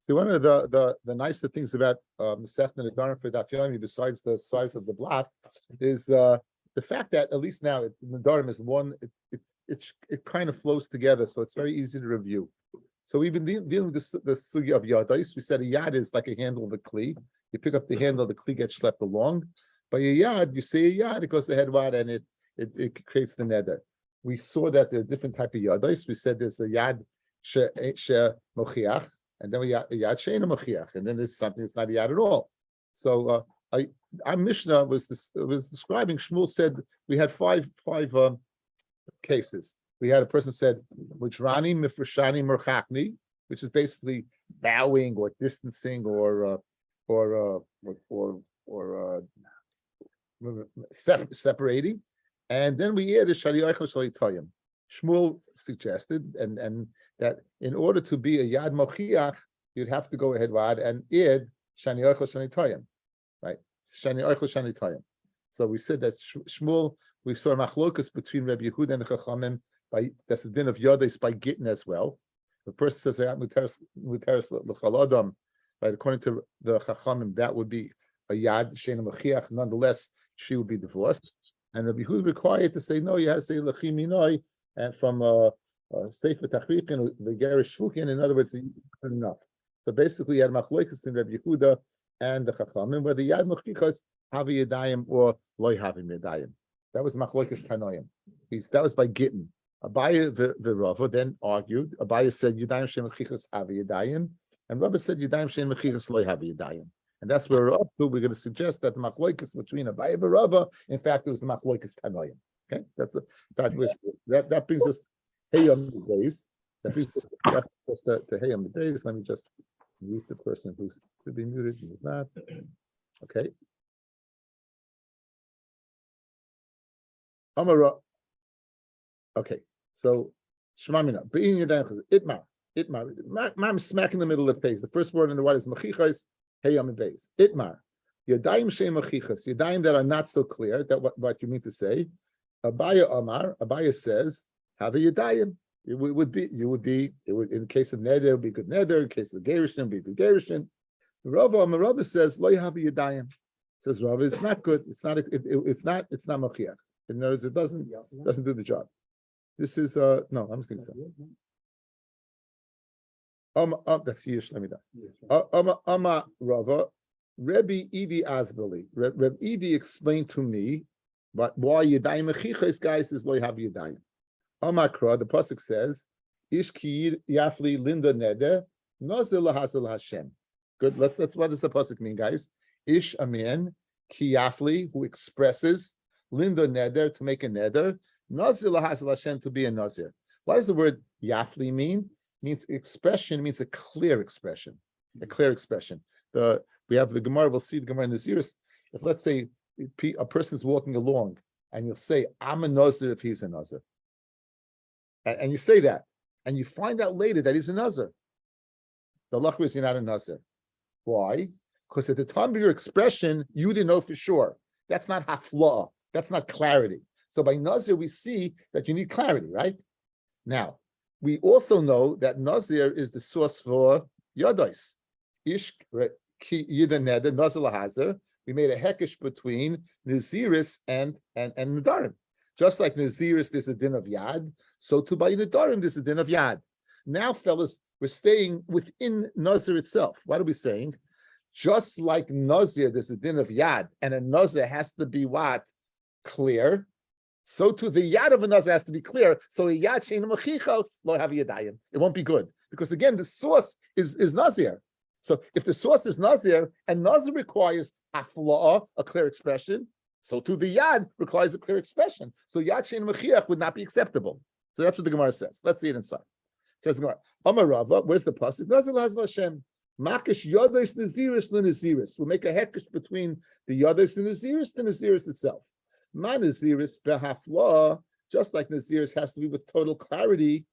So one of the nicer things about Masechet Nedarim for Daf Yomi, besides the size of the block, is the fact that at least now Nedarim is one. It kind of flows together, so it's very easy to review. So we've been dealing with the sugi of yadais. We said a yad is like a handle of a kli. You pick up the handle, the kli gets schlepped along. By a yad, you say a yad, it goes to headwad, and it creates the neder. We saw that there are different type of yadais. We said there's a yad she mochiach, and then we yad she'ena mochiach, and then there's something that's not a yad at all. So our Mishnah was describing. Shmuel said we had five cases. We had a person said mujrani mifrashani merchakni, which is basically bowing or distancing or separating, and then we added shaliachos shalitoyim. Shmuel suggested and that in order to be a yad mochiach, you'd have to go ahead and add shaliachos shalitoyim, right? Shaliachos shalitoyim. So we said that Shmuel, we saw a machlokas between Rabbi Yehuda and the Chachamim. That's the din of yodais by gittin as well. The person says muteres l'chaladam, right? According to the Chachamim, that would be a yad she'ena mechiach. Nonetheless, she would be divorced. And Rabbi Yehuda required to say no. You had to say lechiminoi, and from sefer tachrikin the gerish shvukin. In other words, it's enough. So basically, you had machlokas in Rabbi Yehuda and the Chachamim, whether yad mechichas havi yadayim or loy havi yadayim. That was machlokas tanoim. That was by gittin. Abaye v'Rava then argued. Abaye said Yadayim Shem Mechichas Havi Yadayim, and Rabbi said Yadayim Shem Mechichas Lo Havi Yadayim. And that's where we're up to. We're going to suggest that the machloikas between Abaye and Rava, in fact, it was the machloikas tanoim. Okay, that brings us Hayom days. That brings us to Hayom days. Let me just mute the person who's to be muted. Who's not. Okay. Amara. Okay, so Shemamina, being your itmar. I'm smack in the middle of the page. The first word in the word is mechichas, heyam and beis. Itmar, yadayim she'em mechichas, yadayim that are not so clear. That what you mean to say. Abaya Amar, Abaya says, have a yadayim. You would be in the case of neder, it would be good neder. In case of gerushin, it would be good gerushin. Rava says, lo have a yadayim. Says Rava, it's not good. It's not mechiach. In other words, it doesn't do the job. This is no, I'm just going to say. That's Yish. Let me das. Rava, Rabbi Idi Asbali. Rabbi Idi explained to me, but why Yadayim Mechichas guys is lo have Yadayim. Amakra, the pasuk says, Ish ki yafli linda neder nazir lahasel Hashem. Good. Let's what does the pasuk mean, guys? Ish a man ki yafli who expresses linda neder to make a neder. Nazir lahasel Hashem to be a nazir. What does the word yafli mean? It means expression, means a clear expression. A clear expression. We have the Gemara, we'll see the Gemara in the Ziris. If let's say a person's walking along and you'll say, I'm a nazir if he's a nazir. And you say that, and you find out later that he's a nazir. The luck is you're not a nazir. Why? Because at the time of your expression, you didn't know for sure. That's not hafla. That's not clarity. So by nazir, we see that you need clarity, right? Now, we also know that nazir is the source for yadais. Ish ki yida neder nazir lahazir. We made a hekesh between naziris and nedarim. Just like naziris, there's a din of yad. So too by nedarim, there's a din of yad. Now, fellas, we're staying within nazir itself. What are we saying? Just like nazir, there's a din of yad, and a nazir has to be what? Clear. So too, the yad of a nazir has to be clear. So a yad she'ena mechichos lo have yadayim. It won't be good because again, the source is nazir. So if the source is nazir and nazir requires afla'ah, a clear expression, so too the yad requires a clear expression. So yad she'ena mechiach would not be acceptable. So that's what the Gemara says. Let's see it inside. It says the Gemara, Amar Rava, where's the pasuk? Nazir lahazal Hashem. Makish yodos naziris l'naziris. We'll make a hekesh between the yodos and the naziris itself. Ma naziris behafla, just like naziris has to be with total clarity.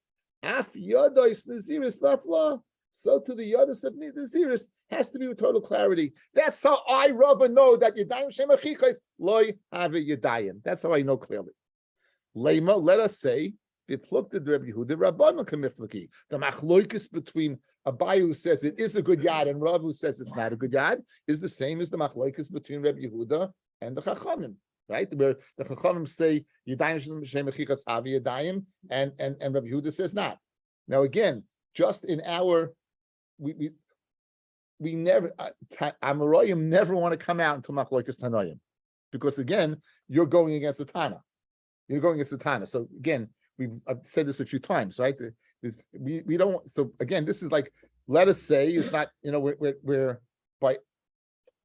Af yodos naziris behafla. So to the yodos of naziris has to be with total clarity. That's how I Rava know that yadayim shemachichos loy have yadayim. That's how I know clearly. Lema, let us say The machloikis between Abai who says it is a good yad and Rav who says it's not a good yad is the same as the machloikis between Rabbi Yehuda and the Chachamim, right? Where the Chachamim say Yadayim Shem Mechichas Havi Yadayim, and Rabbi Yehuda says not. Now again, just in our we never Amoraim never want to come out until machloikis Tanoim, because again you're going against the Tana. You're going against the Tana. So again, I've said this a few times, right? We don't. So again, this is like, let us say it's not. We're by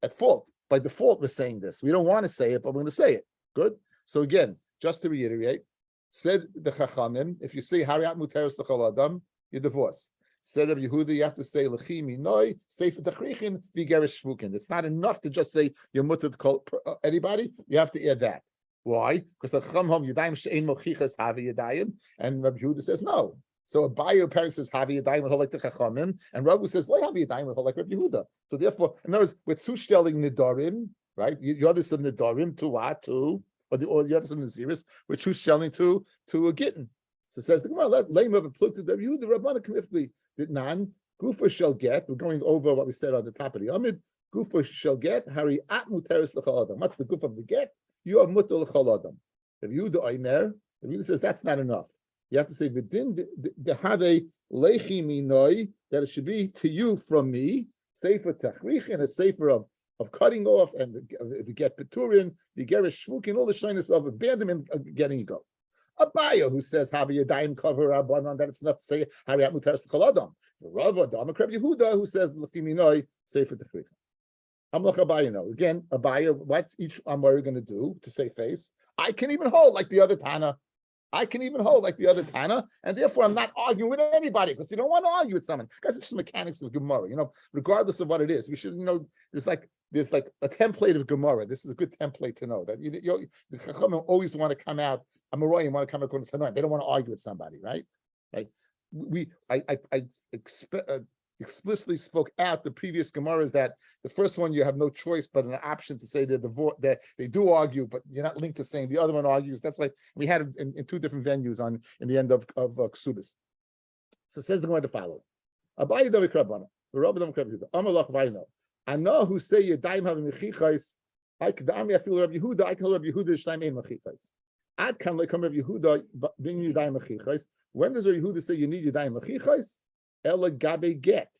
at fault. By default, we're saying this. We don't want to say it, but we're going to say it. Good. So again, just to reiterate, said the Chachamim, if you say Hariat Muteris L'Chol Adam, you're divorced. Said Rabbi Yehuda, you have to say L'chimi Noi, Sefer Tachrichin, Vigerish Shvukin. It's not enough to just say you're mutter to call anybody. You have to add that. Why? Because the Chachamim Yadayim She'ein Mochichas Havi Yadayim, and Rabbi Yehuda says no. So a bio parent says Havi Yadayim with like the Chachamim, and Rabbi says Lo Havi Yadayim with like Rabbi Yehuda. So therefore, in other words, we're zustelling Nedarim, right? You understand Nedarim to what? To or the other some Naziris, we're zustelling to a Gittin. So it says the Gemara, let lame of a plug to Rabbi Yehuda, Rabbana Kamifli, that nan Gufa shall get. We're going over what we said on the top of the Amid. Gufa shall get Hari at Muteris L'Chol Adam. What's the Gufa of the get? You have mutter l'chol adam. Rabbi Yehuda Omer, Rabbi Yehuda says that's not enough. You have to say v'din dehave lechi minoi, that it should be to you from me. Sefer tachrich, and a sefer of cutting off, and if you get peturin, you get a shvukin, all the shyness of abandonment, getting you go. Abaya who says havi yadayim cover abanon, that it's not to say hariat muteris l'chol adam. The Rav Adam, Rabbi Yehuda who says lechi minoi sefer tachrich. Amlach Abaya, no. Again, Abaya, what's each Amari going to do to save face? I can even hold like the other Tana. And therefore I'm not arguing with anybody, because you don't want to argue with someone. Because it's just mechanics of Gemara, regardless of what it is. We should, there's like a template of Gemara. This is a good template to know that the Chachamim always want to come out. Amoraim want to come according to Tanoim. They don't want to argue with somebody, right? Like I explicitly spoke out the previous Gemaras that the first one you have no choice but an option to say that they do argue, but you're not linked to saying the other one argues. That's why we had it in two different venues in the end of Ksubis. So it says the Gemara to follow. Abayi Davi Krabana, the Rabbi Dam Krabana, Amalach Vaino. I know who say your daim have mechichais. I can feel Rabbi Yehuda. I can hold Rabbi Yehuda shleim ein mechichais. Ad kan lekam Rabbi Yehuda bring you daim mechichais. When does Rabbi Yehuda say you need your daim mechichais? Ela gabe get.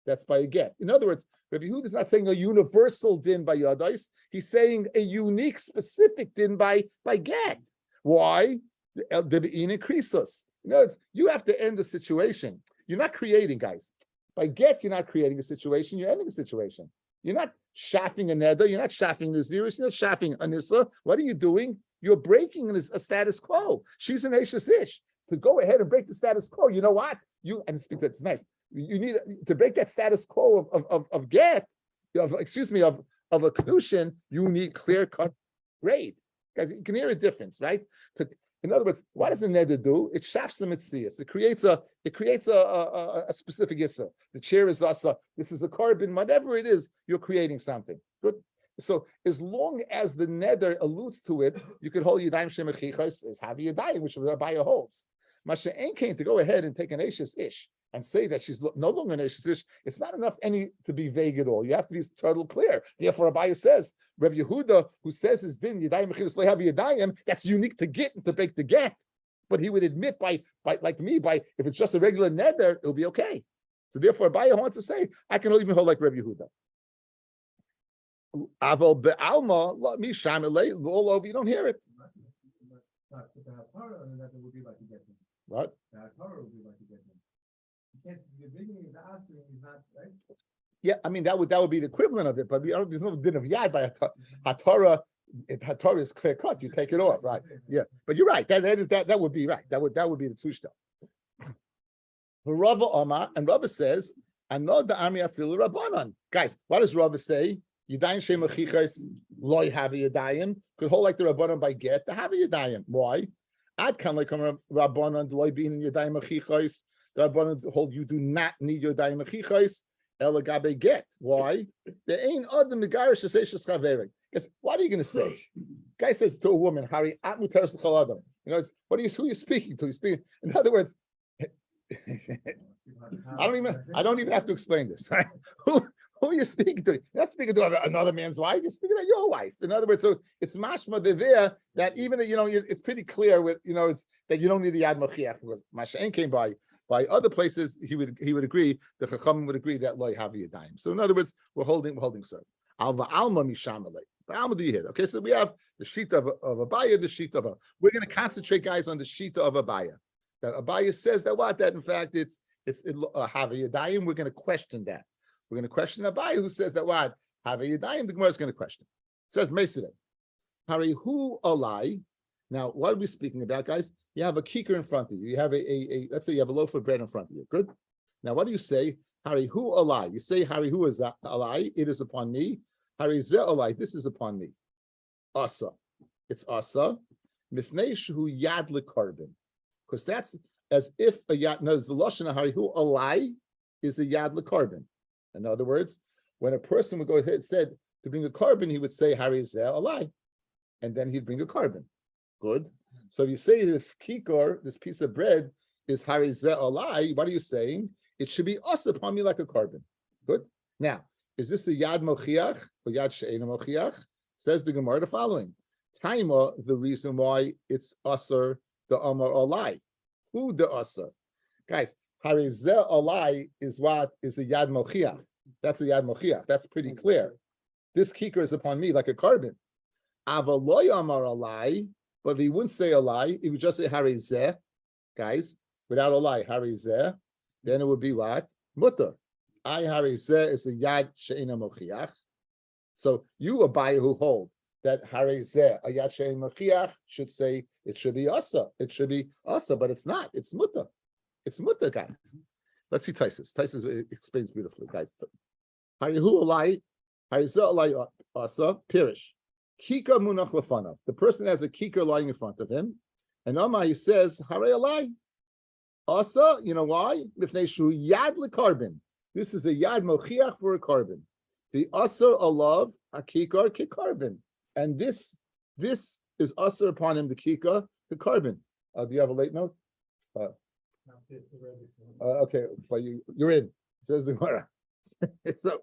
That's by a get. In other words, Rabbi Yehuda is not saying a universal din by yadais. He's saying a unique, specific din by get. Why? The be'ina krisos. In other words, you have to end the situation. You're not creating, guys. By get, you're not creating a situation. You're ending a situation. You're not shafting a neder. You're not shafting the zeros. You're not shafting a nisa. What are you doing? You're breaking a status quo. She's an Ashes Ish. To go ahead and break the status quo, you know what? That's nice. You need to break that status quo of get, of a kedushin. You need clear cut grade, guys. You can hear a difference, right? In other words, what does the neder do? It shafts the mitzias. It creates a specific issa. The chair is asa. This is a carbon. Whatever it is, you're creating something. Good. So as long as the neder alludes to it, you could hold yadayim shemechichas as havi yadayim, which Rabbi holds. Masha ain't came to go ahead and take an Ashes Ish and say that she's no longer an Ashes Ish. It's not enough to be vague at all. You have to be total clear. Therefore, Rabbi says, Rabbi Yehuda, who says his din yadayim mechilas lo have yadayim, that's unique to get and to break the get. But he would admit by like me, if it's just a regular neder, it'll be okay. So therefore, Rabbi wants to say, I can even hold like Rabbi Yehuda. Aval be'alma misham all over. You don't hear it. What? Yeah, I mean that would be the equivalent of it, but there's no din of yad by HaTorah. HaTorah is clear cut. You take it off, right? Yeah, but you're right. That would be right. That would be the tushta. Rava Omar, and Rava says, "I know the army afil rabbanon." Guys, what does Rava say? Yadayim shemachichas loy havi yadayim could hold like the rabbanon by get the havi yadayim. Why? Ad kan like rabbanon loy being in yadayim mechichas. The rabbanon hold you do not need yadayim mechichas. Elagabe get. Why? There ain't other megarish to say sheschaverik. Guess what are you going to say? Guy says to a woman, "Hari at muteris l'chol adam." who are you speaking to? You're speaking. In other words, I don't even have to explain this. Right? Who are you speaking to? You're not speaking to another man's wife. You're speaking to your wife. In other words, so it's mashma there that even it's pretty clear with it's that you don't need the yad mochiach because Masha'en came by other places. He would agree. The chachamim would agree that loy havi yadayim. So in other words, we're holding serve. Alva alma mishamalei. Alma do you hear? Okay, so we have the sheet of Abaya, the sheet of a. We're going to concentrate, guys, on the sheet of Abaya. That Abaya says that in fact it's havi yadayim. We're going to question that. We're going to question Abai, who says that what? Have a Yadayim, the Gemara is going to question. It says Mesideh. Hari hu alai. Now, what are we speaking about, guys? You have a kikar in front of you. You have a let's say you have a loaf of bread in front of you. Good. Now, what do you say? Hari hu alai. You say Hari hu is alai. It is upon me. Hari ze alai. This is upon me. Asa. It's asa. Mifnei shehu yad lekarbin. Because that's as if a yad. No, the lashon Hari hu alai is a yad lekarbin. In other words, when a person would go ahead and said to bring a carbon, he would say Hari zeh alai, and then he'd bring a carbon. Good. So if you say this kikor, this piece of bread, is Hari zeh alai, what are you saying? It should be us upon me like a carbon. Good. Now, is this a yad mochiach or yad she'ena mochiach? Says the Gemara the following: Taima, the reason why it's usher the amar alai. Who the usher? Guys, Hari zeh alai is what is a yad mochiach. That's a yad mochiach. That's pretty clear. This kikar is upon me like a carbon. Avaloy amar alai, but if he wouldn't say alai, he would just say Hari zeh, guys, without alai, Hari zeh, then it would be what? Mutter. I Hari zeh is a yad she'ena mochiach. So you, Abai, who hold that Hari zeh, a yad she'ena mochiach, should say it should be asa. It should be asa, but it's not. It's mutter. It's mutter, guys. Let's see Taisus. Taisus explains beautifully, guys. Hari hu alai, Hari zeh alai asa, pirish. Kika munach lefanav. The person has a kikar lying in front of him, and he says Hari alai asa. You know why? Mifnei shu yad lekarbin. This is a yad mochiach for a carbon. The asar alav a kikar kikarbin, and this is asar upon him the kikar the carbon. Do you have a late note? Okay, but you're in. Says the Gemara. So,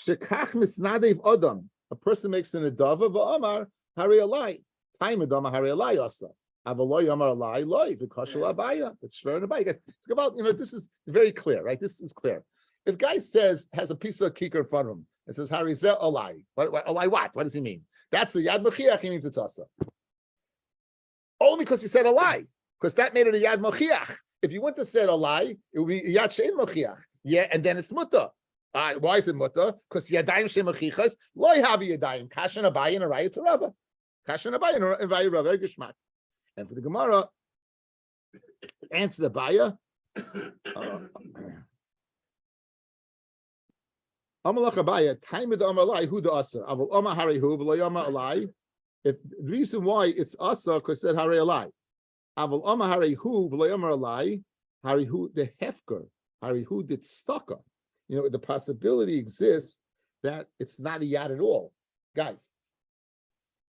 shekach misnadev adam. A person makes an adava v'amar Hari alai. Time adama Hari alai asa. Avaloy amar alai loy v'kashal abaya. It's shver and abaya. It's about this is very clear, right? This is clear. If guy has a piece of kikar in front of him and says Hari zeh alai, alai what? What does he mean? That's the yad mechiach. He means it's asa. Only because he said alai. Because that made it a yad mochiach. If you wouldn't have said a lie, it would be yad she'en mochiach. Yeah, and then it's mutter. Why is it mutter? Because yadayim she'en mochichas loy havi yadayim. Kashan abayin and arayah to Rabbi. Kashan abayin and arayah Rabbi geshmak. And for the Gemara, answer the baya. Amalach abaya time of the amalai who the asa. Aval omar hari hu v'lo yama alai. If the reason why it's asa because it said hari alai. Aval Omar Hari Hu v'lo Yomer alai Hari Hu the hefker Hari Hu did stalker. The possibility exists that it's not a yad at all, guys.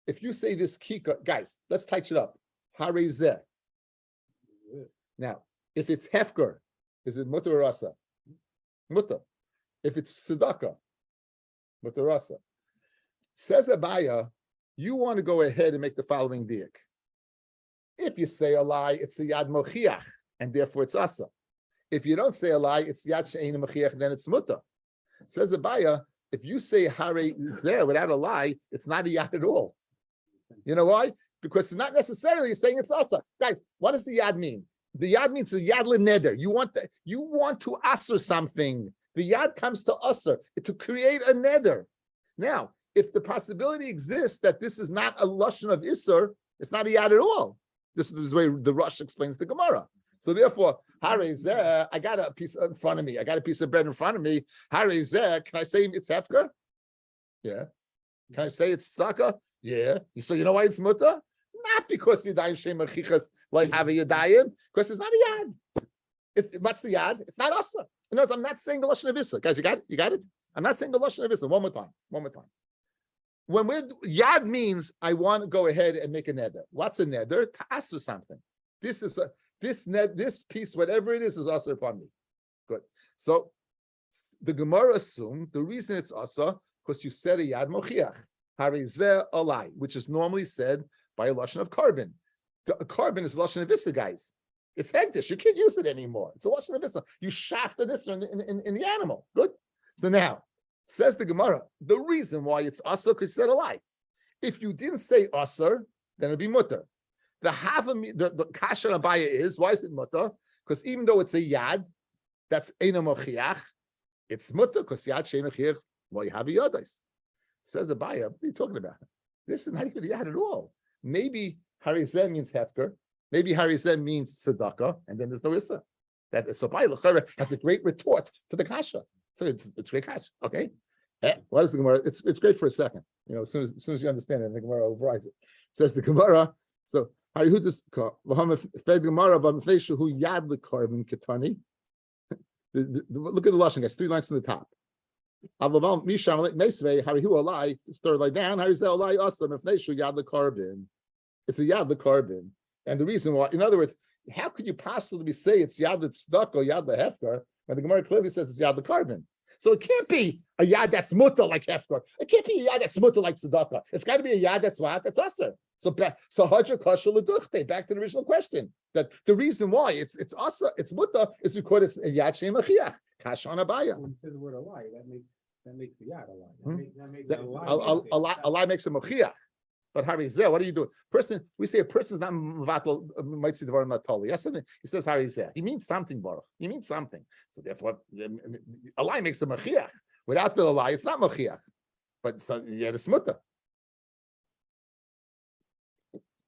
If you say this kika, guys, let's touch it up. Hari zeh. Now, if it's hefker, is it mutter or asa? Mutter. If it's tzedakah, mutter or asa. Says Abaya, you want to go ahead and make the following diak. If you say a lie, it's a yad mochiach, and therefore it's asa. If you don't say a lie, it's yad she'ena mochiach, then it's mutter. Says Abaya, if you say Hari zeh without a lie, it's not a yad at all. You know why? Because it's not necessarily saying it's asa. Guys, what does the yad mean? The yad means a yad leneder. You want to asser something. The yad comes to asser to create a neder. Now, if the possibility exists that this is not a lashon of isser, it's not a yad at all. This is the way the Rosh explains the Gemara. So therefore, Hari zeh, I got a piece in front of me. I got a piece of bread in front of me. Hari zeh, can I say it's hefker? Yeah. Can I say it's tzedakah? Yeah. So you know why it's mutter? Not because yadayim shem achichas like have a yadayim, because it's not a yad. What's the yad? It's not asa. In other words, I'm not saying the lashon of issa. Guys, you got it? You got it? I'm not saying the lashon of issa. One more time. when we're yad means I want to go ahead and make a neder. What's a neder? To ask for something. This piece, whatever it is also upon me. Good. So the Gemara assumed the reason it's asa because you said a yad mochiach harizeh alai, which is normally said by a lashon of carbon. A carbon is a lashon of issa, guys. It's hegdish. You can't use it anymore. It's a lashon of issa. You shafted this in the animal. Good. So now says the Gemara, the reason why it's asa because you said alai. If you didn't say asar, then it'd be mutter. The kasha abaya is why is it mutter? Because even though it's a yad, that's eina mochiach. It's mutter because yad shein mochiach lo yahavi yadais. Says Abaya, what are you talking about? This is not even yad at all. Maybe harizeh means hefker. Maybe harizeh means tzedakah, and then there's no issa. That so Abaya has a great retort to the kasha. So it's great kasha. Okay. What is the Gemara? It's great for a second. You know, as soon as you understand it, the Gemara overrides it. Says the Gemara. So Harihu this fed Gemara who yad the carbon ketani. Look at the lashon, guys. 3 lines from the top. Third line down. It's a yad the carbon, and the reason why, in other words, how could you possibly say it's yad the tzedakah or yad the hefker when the Gemara clearly says it's yad the carbon? So it can't be a yad that's mutter like hefker. It can't be a yad that's mutter like tzedakah. It's got to be a yad that's what? That's aser. So haja kasha leduchte. Back to the original question. That the reason why it's aser, it's mutter, is because it's a yad shein machiach. Kasha on Abaya. When you say the word alai, that makes the yad alai. A lie makes a machiach. But harizeh, what are you doing? We say a person's not mevatel might see the word matoli. Yes, he says harizeh. He means something, Baruch. He means something. So therefore, a lie makes a machiach. Without the lie, it's not machiach. But so yeah, it's mutter.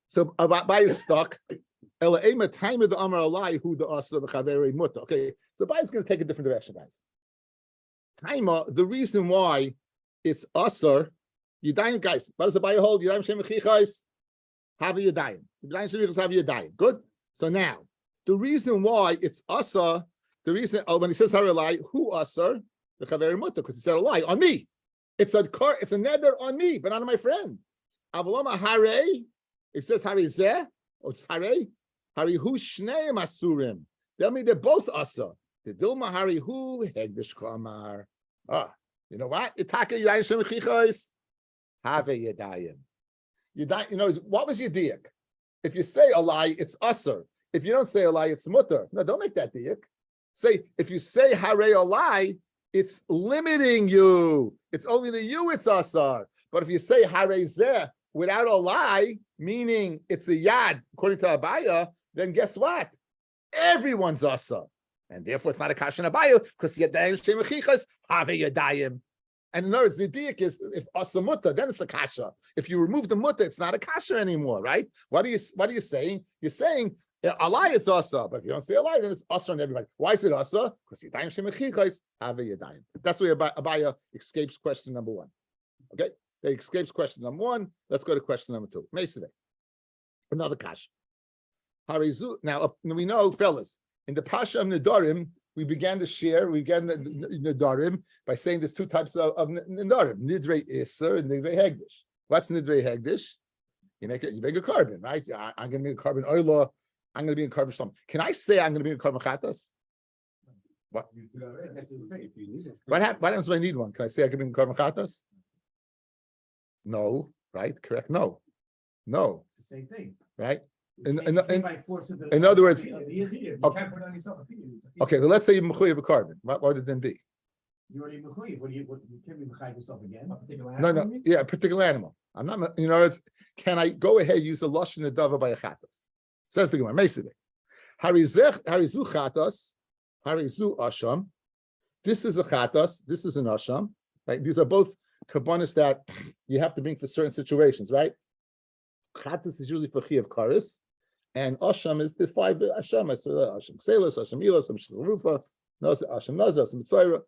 So Abai is stuck. Okay, so Abai is going to take a different direction, guys. The reason why it's asar. Yadayim, guys. What does the Bible hold? Yadayim shem mechichos have yadayim. Yadayim shem mechichos have yadayim. Good. So now, the reason why it's asa, the reason when he says haralai, who asa? The chaveri mutter, because he said a lie on me. It's a neder on me, but not on my friend. Avalama hare. It says harizeh. Oh, it's hare. Harihu shnei masurim. Tell me they're both asa. The dilma harihu hegdish kamar. You know what? Itaka yadayim shem mechichos. Have a yadayim. You know, what was your diak? If you say a lie, it's usser. If you don't say a lie, it's mutter. No, don't make that diak. Say, if you say hare a lie, it's limiting you. It's only to you, it's usser. But if you say hare zeh without a lie, meaning it's a yad, according to Abaya, then guess what? Everyone's usser. And therefore, it's not a kasha in Abaya, because yadayim shem mechichos have a yadayim. And in other words, the diak is if asa mutta, then it's a kasha. If you remove the mutta, it's not a kasha anymore, right? What are you saying? You're saying a lie, it's asa, but if you don't say a lie, then it's asa on everybody. Why is it asa? Because yadayim shemechichos have a yadayim. That's where Abaya escapes question number 1. Okay, they escapes question number 1. Let's go to question number 2. Mesiveh, another kasha. Harizu. Now we know, fellas, in the pasha of Nedarim, we began the Nedarim by saying there's 2 types of Nedarim: Nidrei Iser and Nidrei Hegdish. What's Nidrei Hegdish? You make a carbon, right? I'm going to make a carbon oila. I'm going to be in carbon something. Can I say I'm going to be in carbon chatas? What? What happens when I need one? Can I say I can be in carbon chatas? No, right? Correct. No. It's the same thing, right? In other words, okay, well, let's say you're mechuyev a carbon. What would it then be? You already mechuyev. You can't be mechuyev yourself again. A particular animal? No, yeah, a particular animal. I'm not. You know, can I go ahead and use a lashon nedava by a chatas? Says the Gemara. Mesiveh, harizu chatas, harizu asham. This is a chatas. This is an asham. Right? These are both kabbanis that you have to bring for certain situations. Right? Chatas is usually for chiyav karis. And Asham is the 5 Asham. Asham Kselos, Asham Ilas, Asham Rufa, Asham Nazar, Asham Mitzayra.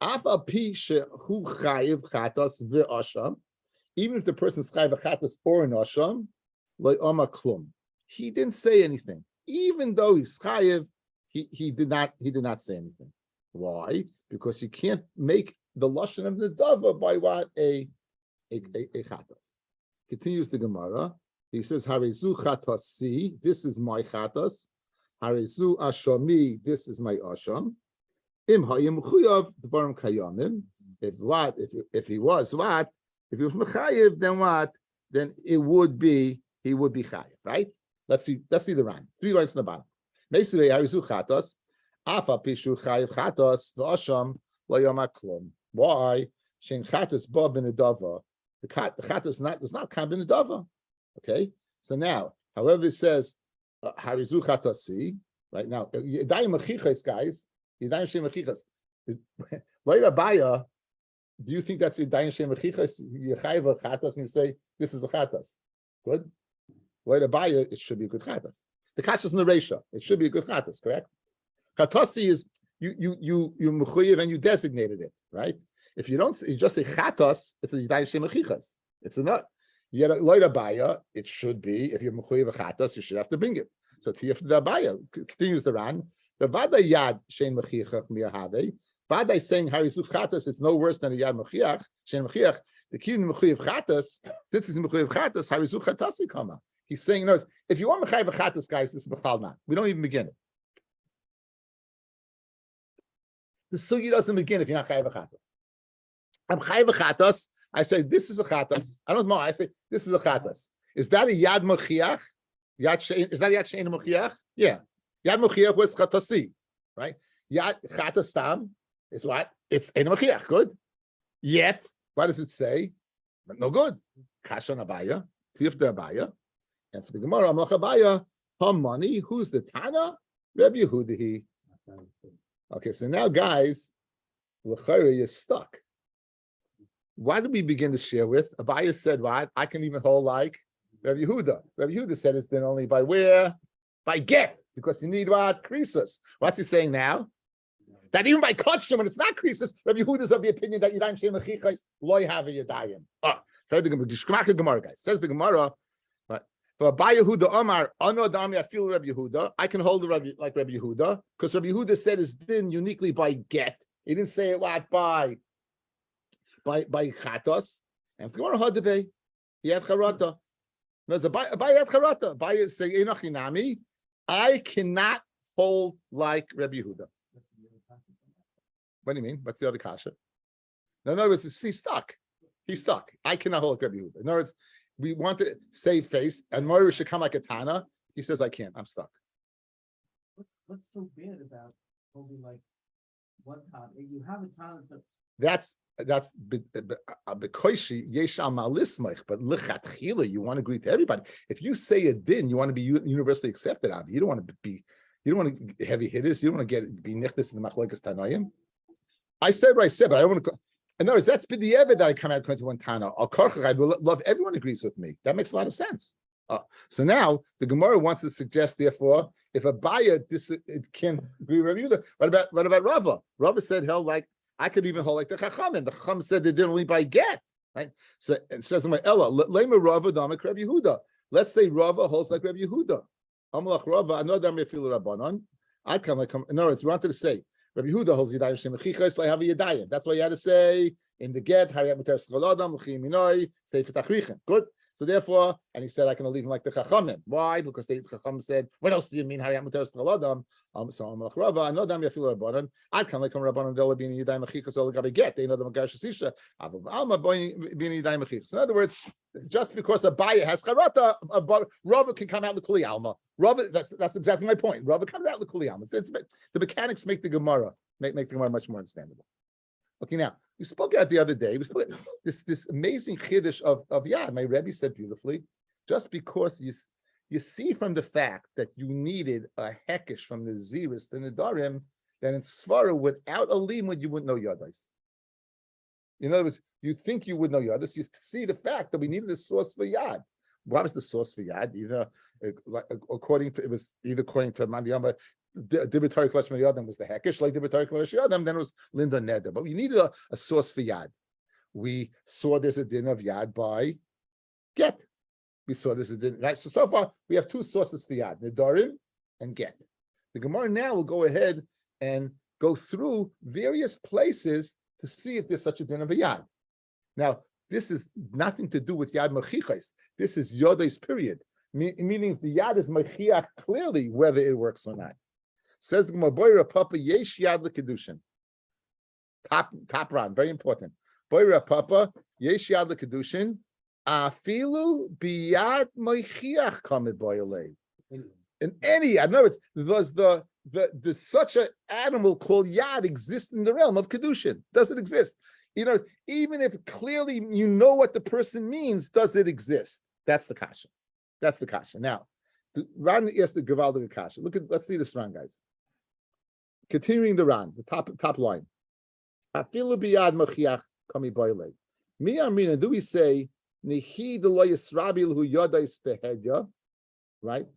Afa pi shehu chayiv chatas ve'asham. Even if the person is chayiv chatas or an asham, lo oma klum. He didn't say anything. Even though he's chayiv, he did not say anything. Why? Because you can't make the lashon of the dava by what a a chatas. Continues the Gemara. He says, Harizu chatasi, this is my chatas. Harizu ashami, this is my asham. Im hayim chuyav dvarim kayamim. If he was what? If he was mechayiv, then what? Then he would be chayiv, right? Let's see the rhyme. 3 lines in the bottom. Meisvei harizu chatas, afa pishu chayiv chatas v'asham lo yoma klum. Why? Shein chatas ba b'nedava. The chatas does not come b'nedava. Okay, so now, however, it says harizu chatasi. Right now, yadayim mechichas, guys. Yadayim shem mechichas. Later baya. Do you think that's yadayim shem mechichas? You chayiv a chatas and you say this is a chatas. Good. Later baya, it should be a good chatas. The kasha's in the ratio. It should be a good chatas, correct? Chatasi is you mechuyev and you designated it, right? If you don't, you just say chatas, it's a yadayim shem mechichas. It's enough. Yet later baya, it should be if you're mechuyev a chatas, you should have to bring it. So tiyaf the baya continues the ran. The vada yad shein mechichach miyahave. Vada is saying harizu chatas. It's no worse than a yad mechiach shein mechiach. The kiyum mechuyev chatas. Since he's mechuyev chatas, harizu chatasi kama. He's saying, in other words, if you want mechayev a chatas, guys, this is b'chal man. We don't even begin it. The sugi doesn't begin if you're not chayev a chatas. I'm chayev a chatas. I say this is a chatas. I don't know. I say this is a chatas. Is that a yad mechiach? Is that yad shein mechiach? Yeah. Yad mechiach was chatasi, right? Yad chatas tam is what? It's ein mechiach. Good. Yet, what does it say? No good. Kashan abaya, tif de abaya, and for the Gemara, amach abaya, money. Who's the Tana? Rabbi Yehuda. Okay, so now, guys, l'chayre is stuck. Why did we begin to share with? Abaya said, what? I can even hold like Rabbi Yehuda. Rabbi Yehuda said it's then only by where? By get, because you need what? Krisus. What's he saying now? That even by kachim, when it's not krisus, Rabbi Yehuda is of the opinion that Yadayim Shem Mechichas loy have a Yadayim. Try the Gemara, guys. Says the Gemara, but for Abaya Yehuda Omar, Ano Dami, I feel Rabbi Yehuda. I can hold the Rabbi like Rabbi Yehuda, because Rabbi Yehuda said it's then uniquely by get. He didn't say it what by chatos, and the Gemara had debate. He had charata. No, by had charata. By say enochinami. I cannot hold like Rabbi Yehuda. What do you mean? What's the other kasha? No, in other words, he's stuck. He's stuck. I cannot hold like Rabbi Yehuda. In other words, we want to save face, and Mori should come like a Tana. He says, I can't. I'm stuck. What's so bad about holding like one Tana? You have a Tana that. That's bekoishi yeshal malismach, but lichatchila you want to agree to everybody. If you say a din, you want to be universally accepted. Abi, you don't want to heavy hitters. You don't want to be nichtas in the machlokes tanayim. I said what I said, but I don't want to. In other words, that's b'di'evet that I come out to one tana. Al karchach, I love everyone agrees with me. That makes a lot of sense. So now the Gemara wants to suggest, therefore, if a buyer it can be reviewed. What about Rava? Rava said held like. I could even hold like the Chachamim. The Chacham said they did only by get, right? So it says in my Ella, Lema Rava Damak Rabbi Yehuda. Let's say Rava holds like Rabbi Yehuda. Amalach Rava, I know that may feel Rabbanon. I come like in other words, we wanted to say Rabbi Yehuda holds Yadayim Shem Mechichas like have a Yadayim. That's why you had to say in the get Hariyat Mutar Schaladam L'chim Minoi Sefer Tachrichem. Good. So therefore, and he said, I can leave him like the Chachamim. Why? Because the Chacham said, what else do you mean? Hariyat Mutar Schaladam. So Amalach Rava, I know that may feel Rabbanon. I come like Rabbanon Dela being Yadayim Mechichas all the get. They know the Magash Sisha. Alma being Yadayim Mechichas. In other words, just because a buyer has charata, Rava can come out the Kuli Alma. Rava, that's exactly my point. Rava comes out the Kuli Alma. The mechanics make the Gemara make the Gemara much more understandable. Okay, now we spoke out the other day. We spoke this amazing chiddush of Yad. My Rebbe said beautifully, just because you see from the fact that you needed a hekesh from the Ziris to Nedarim, that in Svara without a limud you wouldn't know Yadais. In other words, you think you would know Yadais. You see the fact that we needed a source for Yad. What was the source for Yad? According to Mandiyama, Dibitari Klash Yadam was the Hekesh, like Dibitari Klash Yadam, then it was Linda Neder. But we needed a source for Yad. We saw there's a din of Yad by Get. We saw there's a din, right? So far, we have two sources for Yad, Nedarim and Get. The Gemara now will go ahead and go through various places to see if there's such a din of a Yad. Now, This is nothing to do with Yad Mechichas. This is Yodais, period. Meaning the Yad is Mechiach clearly whether it works or not. Says the Gemara, Boira Papa Yesh Yad LeKedushin. Top round, very important. Boira Papa Yesh Yad LeKedushin. Afilu biyad Mechiach Kamed Boyalei. In any, I know it's does the such an animal called Yad exist in the realm of Kedushin? Does it exist? Even if clearly you know what the person means, does it exist? That's the kasha. That's the kasha. Now, Ran asked the Gavaldic kasha. Let's see this Ran, guys. Continuing the Ran, the top line. Afilu biyad Mechiach Kami Boyle. Mi Amrina, do we say Nihi de lo Yisrabil hu Yodais behedya? Right?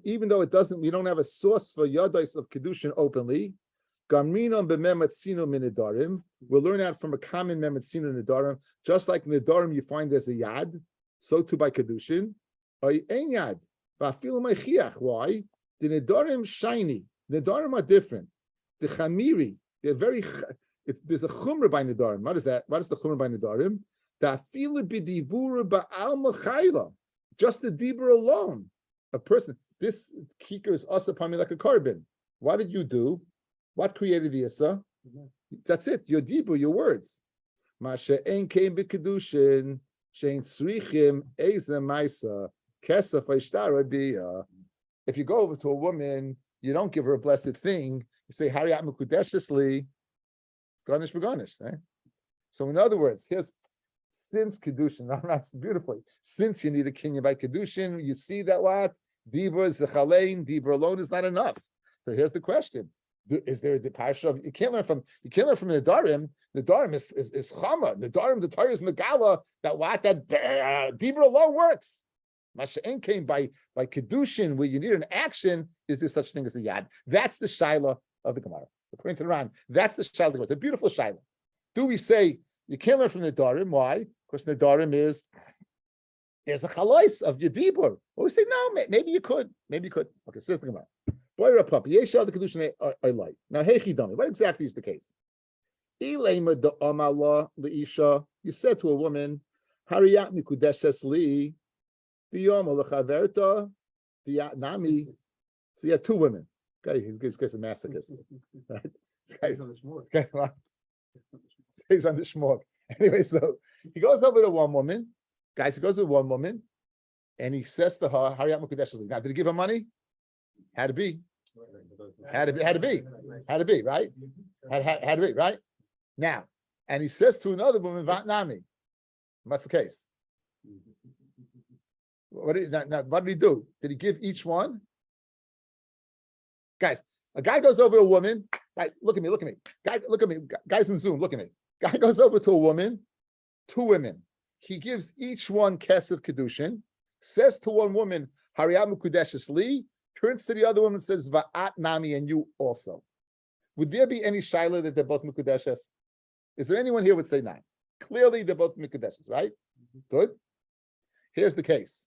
Even though we don't have a source for Yodais of Kedushin openly. Gamrinon b'memetzino min Nedarim. We'll learn that from a common memetzino Nedarim. Just like Nedarim, you find there's a yad, so too by Kedushin. Ein yad. Va'afilu mechiach. Why? The Nedarim shiny. Nedarim are different. The chamiri, they're very. There's a chumra by Nedarim. What is that? What is the chumra by Nedarim? Da'afilu b'dibura ba'al mechayla. Just the dibur alone. A person. This kikar is also upon me like a carbon. What did you do? What created the Issa? That's it. Your dibur, your words. Masha ein came b'kedushin shein tzrichim eza ma'isa kesef ha'ishtara b'ya. If you go over to a woman, you don't give her a blessed thing. You say Hariyat mekudeshesli, garnish b'garnish. Right? So in other words, since kedushin, that's beautifully. Since you need a kinyan by kedushin, you see that what dibur zechalein, dibur alone is not enough. So here's the question. Is there the parsha of you can't learn from Nedarim? Nedarim is chama. Nedarim, the Torah is megala that dibur alone works. Masha'en came by kedushin where you need an action. Is there such thing as a yad? That's the shaila of the Gemara. According to the Ran, that's the shaila of the Gemara. It's a beautiful shaila. Do we say you can't learn from Nedarim? Why? Because Nedarim there's a chalais of your dibur. Well, we say no, maybe you could. Okay, says the Gemara. Now, what exactly is the case? You said to a woman, Hariyat mikudeshes li, biyom lechaverta, biyat nami. So you had two women. Okay, this guy's a masochist. Right? Saves on the shmorg. Anyway, so he goes over to one woman. Guys, he goes to one woman, and he says to her, Hariyat mikudeshes li. Now, did he give her money? Had to be. Had to be, right? Had to be, right? Now, and he says to another woman, Vatnami. What's the case? What did he do? Did he give each one? Guys, a guy goes over to a woman. Guys, look at me. Look at me. Guys in Zoom, look at me. Guy goes over to a woman, two women. He gives each one kesef kedushin, says to one woman, Hariyat mekudeshes li, turns to the other woman and says, Va'at nami, and you also. Would there be any shaila that they're both mekudeshes? Is there anyone here who would say no? Clearly they're both mekudeshes, right? Good. Here's the case.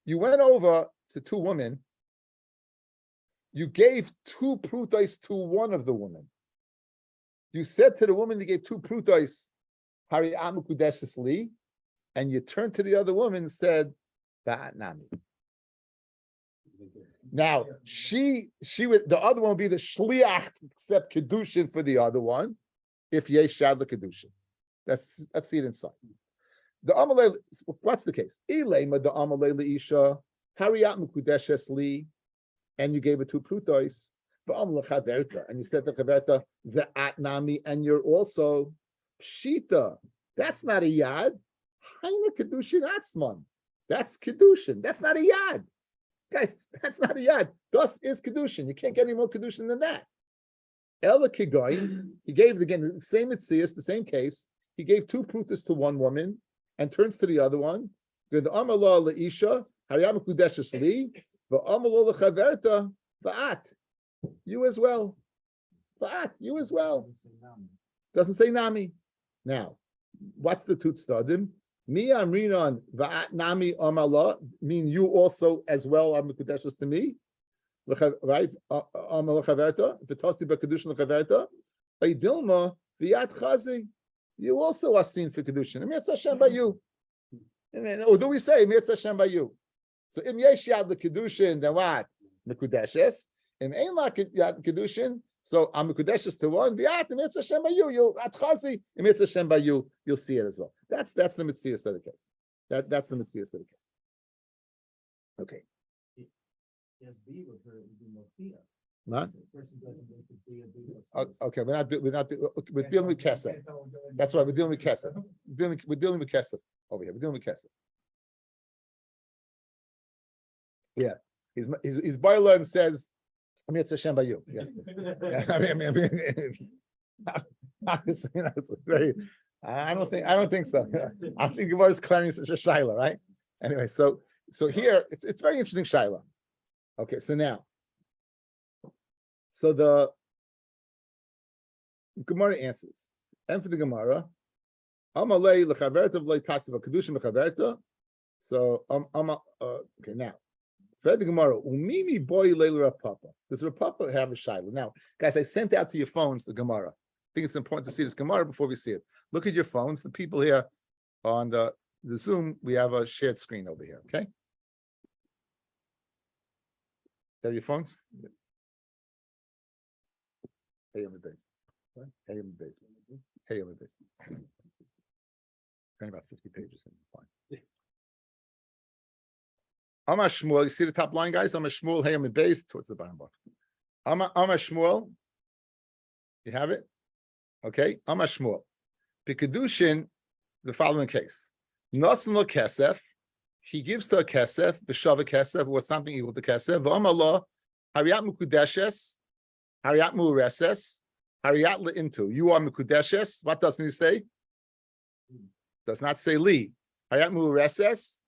You went over to two women. You gave two prutais to one of the women. You said to the woman you gave two prutais, Hariyat mekudeshes li, and you turned to the other woman and said, Va'at nami. Now she would, the other one would be the shliach except kedushin for the other one, if yesh shad kedushin. Let's see it inside. The amalei, what's the case? Ilema the amalei leisha hariyat mekudeshes li, and you gave it two prutos. And you said to chaverta the atnami, and you're also pshita. That's not a yad. Haina kedushin atzman. That's kedushin. That's not a yad. Guys, that's not a yad. Thus is kedushin. You can't get any more kedushin than that. Ela kigoy, he gave again the same mitzias, the same case. He gave two prutas to one woman and turns to the other one. The amala leisha hariyam kudeshes li, the amala lechaverta va'at. You as well. Va'at. You as well. Doesn't say nami. Now, what's the tutstadim? Mi amrinon va'at nami amala, mean you also as well are mekudeshes to me, right? Amala chaverta, v'tosi b'kedushin lechaverta, aydilma v'yat chazi. you also are seen for kedushin. Im Yetz Hashem by you. Or do we say Im Yetz Hashem by you? So Im Yesh Yad Kedushin, then what? Mekudeshes. Im Ein La Kedushin. So I'm Mekudeshes to one. V'at Im Yetz Hashem by you. You at Chazi Im Yetz Hashem by you. You'll see it as well. That's the Metzias of the case. That's the Metzias of the case. Okay. Yes, B with her would be Mokia. What? Person doesn't make it be a big. Okay, we're dealing with Kesef. That's right, we're dealing with Kesef. We're dealing with Kesef over here. We're dealing with Kesef. Yeah, he's Boiler and says, "I mean, it's Hashem by you." Yeah, I mean, obviously, it's very. I don't think so. I think Gemara is clearing such a shaila, right? Anyway, so here it's very interesting shaila. Okay, so now. So the Gemara answers. And for the Gemara, Amalei lechaverta v'lei tatsiv kedushin lechaverta. So okay, now for the Gemara, umimi boy leila Papa. Does Papa have a shaila? Now, guys, I sent out to your phones a Gemara. I think it's important to see this Gemara before we see it. Look at your phones. The people here on the Zoom, we have a shared screen over here. Okay, have your phones. Hey, on the base. Hey, on the base. Hey, on the base. About 50 pages in. Fine. Amar Shmuel, you see the top line, guys? Amar Shmuel, hey, on the base, towards the bottom bar. Amar Shmuel, you have it? Okay. Amar Shmuel. B'kedushin, the following case. Nasan lo kesef, he gives to a kesef, b'shava kesef, or something equal to kesef. V'amar lo, hariyat mukudeshes, Hariyat Mureses, Hariyat Into. You are Mekudeshes. What doesn't he say? Does not say Li. Hariyat Mureses,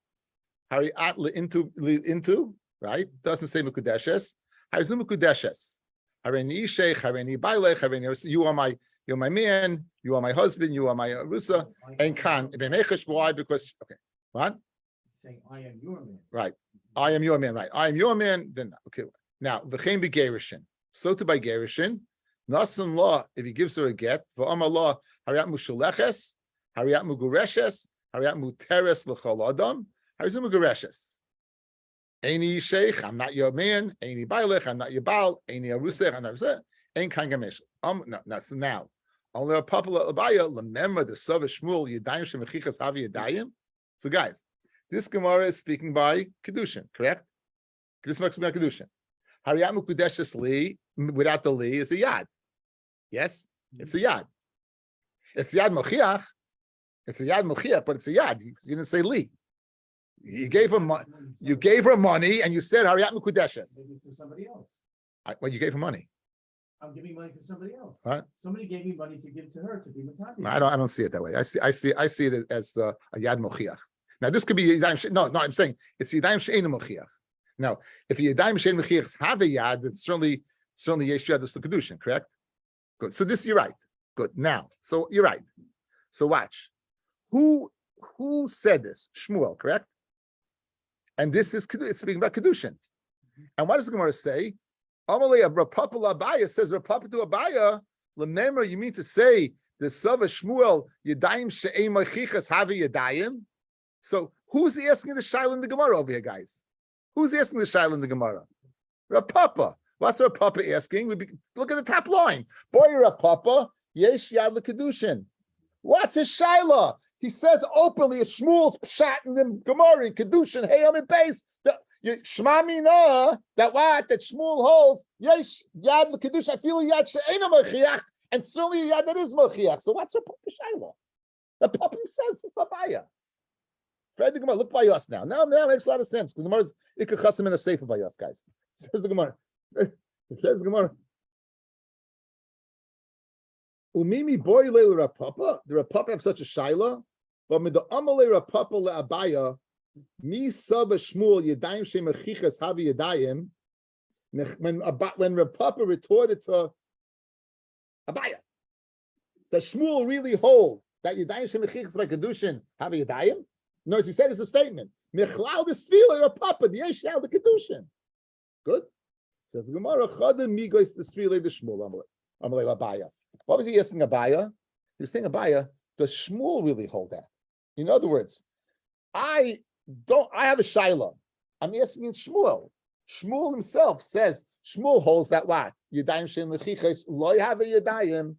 Hariyat Into, right? Doesn't say Mekudeshes. Harizum Mekudeshes. Hareni Sheikh, Hareni Bailech, Hareni. You're my man. You are my husband. You are my Rusa. And Khan. Why? Because okay. What? Saying I am your man. Right. I am your man. Right. I am your man. Then okay. Now the Chaim Begerishin. So to by Gerishin, Nasan law, if he gives her a get, V'amar law, Hariyat Mushaleches, Hariyat Mugureshes, Hariyat Muteres L'chol Adam, Harizum Mugureshes. Eini Sheikh, I'm not your man. Eini Bailech, I'm not your Baal. Eini Arusech, I'm not Arusech. Ain't Kan Gamesh. No, that's now. Only a popular Abaya, remember the Sava Shmuel, Yadayim Shemechichas Havi Yadayim. So guys, this Gemara is speaking by Kedushin, correct? This is speaking by Kedushin. Hariyat Mukudeshes Li, without the Li, is a Yad. Yes? It's a Yad. It's Yad Mochiach. It's a Yad Mochiach, but it's a Yad. You didn't say Li. You gave her money and you said Hariyat Mukudeshes. Maybe it's for somebody else. Well, you gave her money. I'm giving money for somebody else. What? Somebody gave me money to give to her to be Matabi. I don't see it that way. I see it as a Yad Mochiach. Now this could be Yadayim. No, I'm saying it's Yadayim She'ein Mochiach. Now, if Yadayim Shein Mechiach have a Yad, it's certainly Yesh Yad is the Kedushin, correct? Good. So this, you're right. Good. Now, so you're right. So watch. Who said this? Shmuel, correct? And this is it's speaking about Kedushin. And what does the Gemara say? Amalei of Rapapa Abaya says Rapapa to Abaya. Lememra, you mean to say the Sava Shmuel Yadayim She'ein Mechichas have a Yadayim? So who's asking the shaila in the Gemara over here, guys? Who's asking the shaila in the Gemara? Rapapa. What's Rapapa asking? Look at the top line. Boy, Rapapa, yesh yad l'kedushin. What's his shaila? He says openly, a Shmuel's shot in the Gemara in Kedushin. Hey, I'm in base. Shema mina that what that Shmuel holds. Yesh yad l'kedushin. I feel yad she'ena mochiach, and certainly yad that is mochiach. So what's Rapapa shaila? Rapapa says it's Abaya. Fred the Gemara, look by us now. Now it makes a lot of sense because the Gemara is ikachasim in a safer by us, guys. Says the Gemara. Says the Gemara. Umimi boy leil Rapapa. The Rapapa have such a shaila, but with the amale Rapapa le'abaya, mi sava Shmuel yadayim shemechichas havi yadayim. When Rapapa retorted to Abaya, does Shmuel really hold that yadayim shemechichas by kedushin havi yadayim? No, as he said, it's a statement. Mechlal the svila Rapapa the yesh yal the kedushin. Good. Says the Gemara, Chadam migos the svila the Shmuel amalei Abaya. What was he asking Abaya? He was saying Abaya, does Shmuel really hold that? In other words, I have a shaila. I'm asking in Shmuel. Shmuel himself says, Shmuel holds that what? Yadayim shem lechiches loy have a yadayim.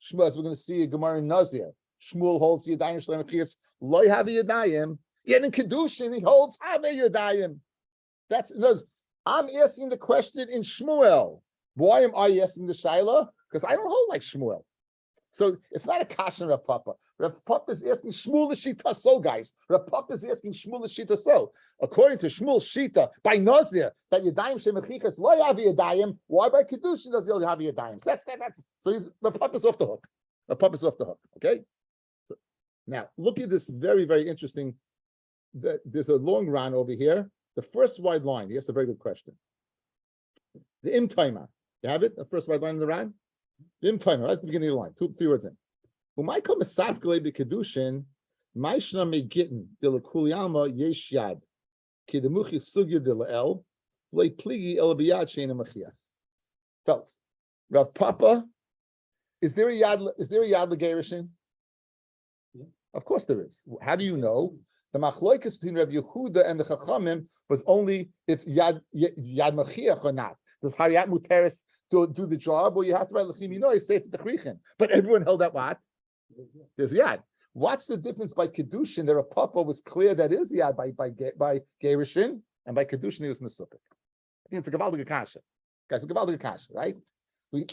Shmuel, as we're going to see a Gemara in Nazir. Shmuel holds yadayim shem lechiches loy have a yadayim. Yet in Kedushin, he holds have a yadayim. That's, in other words, I'm asking the question in Shmuel. Why am I asking the shaila? Because I don't hold like Shmuel. So it's not a kasha Rav Papa. Rav Papa is asking Shmuel Shita so, guys. Rav Papa is asking Shmuel Shita so. According to Shmuel Shita, by Nazir, that Yadayim Shemachichas lo yavi Yadayim. Why by Kedushin does he have Yadayim? So he's Rav Papa's off the hook. Rav Papa's off the hook. Okay. So, now look at this very, very interesting. There's a long run over here. The first wide line. He asked a very good question. The im timer. You have it. The first wide line in the run. Im timer, right at the beginning of the line, 3 words in. Umay kom asaf gele bekedushin, ma'ishna megitten de lekulialma yesh yad, ki de muchi sugya de leel, lei pligi el biyad sheina machia. Fellas, Rav Papa, is there a yad legerishin? Yeah. Of course there is. How do you know? The machloikas between Rav Yehuda and the Chachamim was only if yad machiach or not. Does Hariyat Muteris do the job, or you have to write Lechim Yinoy, safe at the Chrichin? But everyone held that what? There's yad. What's the difference by Kedushin? There a papa was clear that is yad by Gerishin, and by Kedushin he was Mesupik. I think it's a Gavaldig Akasha. Guys, a Gavaldig Akasha, right? We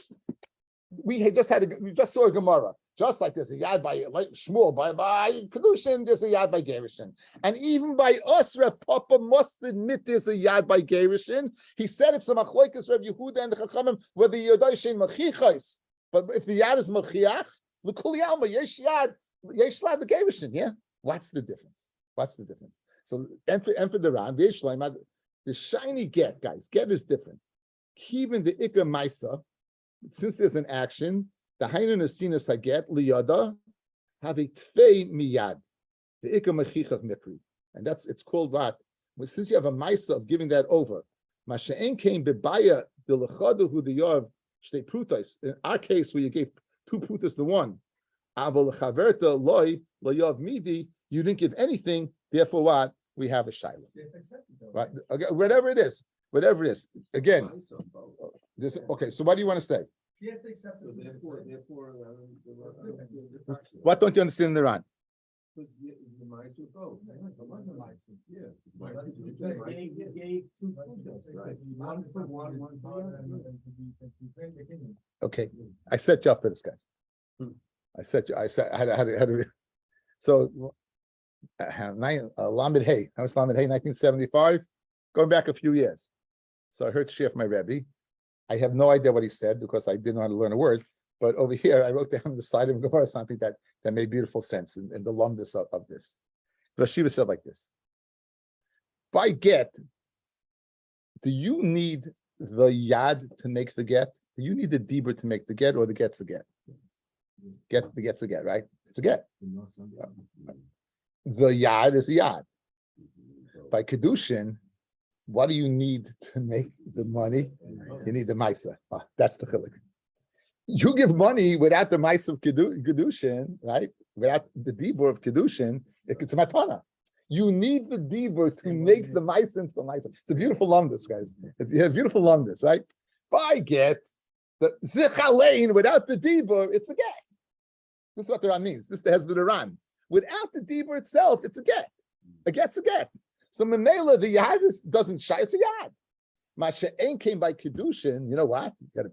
just saw a Gemara. Just like there's a yad by like Shmuel, by Kedushin, there's a yad by Gerishin. And even by us, Rav Papa must admit there's a yad by Gerishin. He said it's a machloikas Rav Yehuda and the Chachamim, whether Yodai Shein Machichais. But if the yad is Machiach, L'kuli Alma, Yesh Yad, Yesh Lad the Gerishin, yeah? What's the difference? What's the difference? So, and for the Ran, the shiny get, guys, get is different. Even the Ikka Maisa, since there's an action, the Hainu Nasinas Haget Liyada have a Tfei Miyad, the Ikka Machichav Mikri. And it's called what? Well, since you have a Maisa of giving that over, Masha'en came Bibaya the Lechadu who the Yav Shtei Prutais. In our case, where you gave 2 Prutas to 1, Aval Chaverta Loy Loyav Midi, you didn't give anything, therefore what? We have a Shiloh. Right? Okay, whatever it is. Again, this, okay, so what do you want to say? What don't you understand in the Ran? Okay, I set you up for this, guys. I had to. So, Lamed Hay. I was Lamed Hay, 1975, going back a few years. So I heard Shef my Rabbi. I have no idea what he said because I didn't know how to learn a word. But over here, I wrote down the side of Gemara something that made beautiful sense in the lumbus of this. But Shiva said like this: by get, do you need the yad to make the get? Do you need the dibur to make the get, or the get's a get? The get's a get, right? It's a get. The yad is a yad. By kedushin, what do you need to make the money? You need the maisa. That's the chiluk. You give money without the maisa of kedushin, right? Without the dibur of kedushin, it's a matana. You need the dibur to make the maisa into the maisa. It's a beautiful lumdus, guys. It's a beautiful lumdus, right? By get the zichalein without the dibur, it's a get. This is what the Ran means. This is the hezbollah Ran. Without the dibur itself, it's a get. A get's a get. So Memela, the yad doesn't shy, it's a yad. Masha'en came by kedushin. You know what? The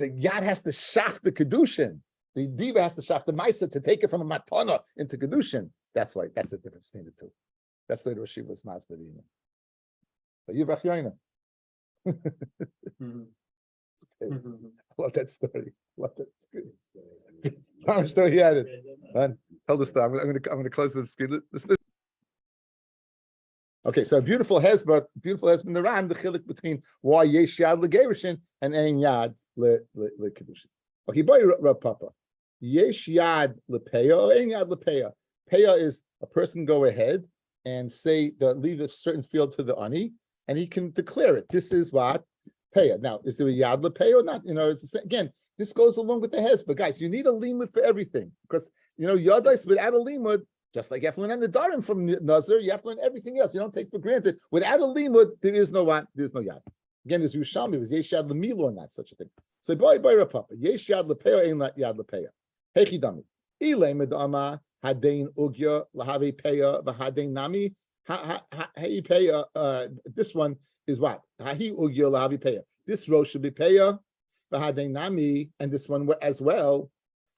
yad has to shaf the kedushin. The diva has to shaf the maisa to take it from a matana into kedushin. That's why. That's the difference between the two. That's the way Rashi was masbedina. But you Yaina. Love that story. Love that story. How much story he had it? Tell the story. I'm going to close the screen. Okay, so beautiful hezbollah in the Ran, the chilik between why yesh yad legerishin and ein yad lekedushin. Okay, boy, Rav Papa, yesh yad lepeya or ein yad lepeya. Peya is a person go ahead and say leave a certain field to the ani, and he can declare it. This is what peya. Now, is there a yad lepeya or not? You know, it's again. This goes along with the hes. But guys, you need a limud for everything because yadais without a limud, just like you have to learn Nedarim from Nazir, you have to learn everything else. You don't take for granted. Without a limud, there is no what? There's no yad. Again, there's Yerushalmi, was yesh yad lemilo, not such a thing. So boy rapapa, yesh yad lepeya, ain't yad lepeya. Hechidami. Ilay medama hadein ugya lahavi peya v'hadein nami. Hey peya. This one is what? Hahi ugya lahavi peya. This row should be peya v'hadein nami, and this one as well.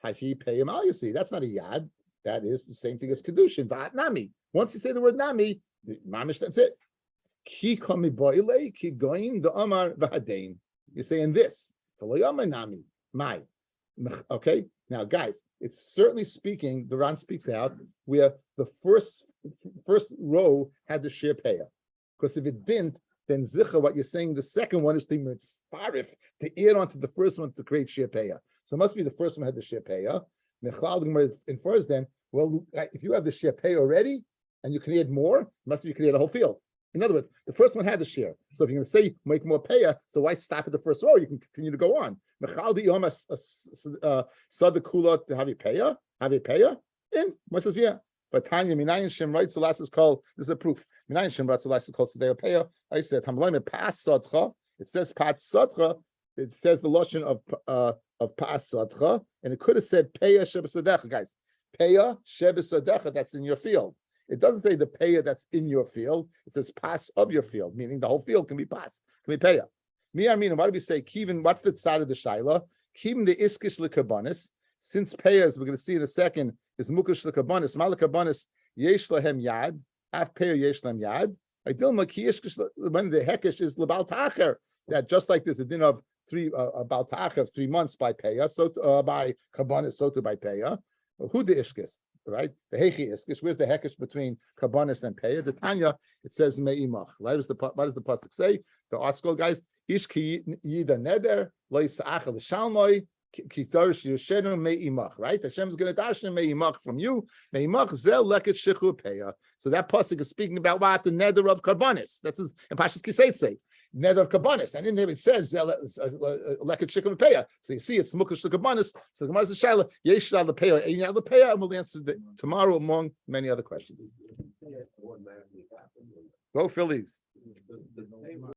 Hahi peya mal. You see, that's not a yad. That is the same thing as kedushin. V'hat nami. Once you say the word nami, mamish, that's it. Ki komi boile ki goin the amar v'hadein. You say in this. Nami. My. Okay. Now, guys, it's certainly speaking. The Ran speaks out where the first row had the shir peya, because if it didn't, then zicha. What you're saying, the second one is to mitzarif, to add on to the first one to create shir peya. So it must be the first one had the shir peya. Nechal the Gemara infers then, well, if you have the shir peya already and you can add more, it must be you can add a whole field. In other words, the first one had the share. So if you're going to say make more paya, so why stop at the first row? You can continue to go on. Sadakula to have a paya. In what says yeah. But Tanya Minayin Shem writes the last is called. This is a proof. Minayin Shem writes the last is called Sadeo Paya. I said Hamloim Pas Sadcha. It says Pat Sadcha. It says the lotion of Pas Sadcha, and it could have said Paya Shebesadecha, guys. Paya Shebesadecha. That's in your field. It doesn't say the paya that's in your field. It says pas of your field, meaning the whole field can be pas, can be paya. Mi armina, why do we say kivin? What's the side of the shaila? Kivin the iskish lekabanis. Since paya, as we're going to see in a second, is mukish lekabanis. Malakabanis yesh lahem yad. Af paya yesh lahem yad. I don't know when the hekesh is lebal tacher. That just like there's a din of three about tacher of 3 months by paya, so by kabanis, so to by paya. Who the ishkis? Right, the hechi iskish. Where's the hekish between kabanis and peya? The Tanya, it says meimach. Right, what does the pasuk say? The art school guys, ish ki yida neder lo yisachal l'shalmoi ki tarish yeshenu meimach. Right, Hashem is going to darshan meimach from you. Meimach zel leket shichu peya. So that pasuk is speaking about what the neder of kabanis. That's in Pashas Kiseitze. Neder of kabanis, and in there it says leket shikum peya. So you see, it's mukush the kabanis. So the Gemara is shaila yesh the peya, ein the peya, and we'll answer tomorrow among many other questions. Go Phillies.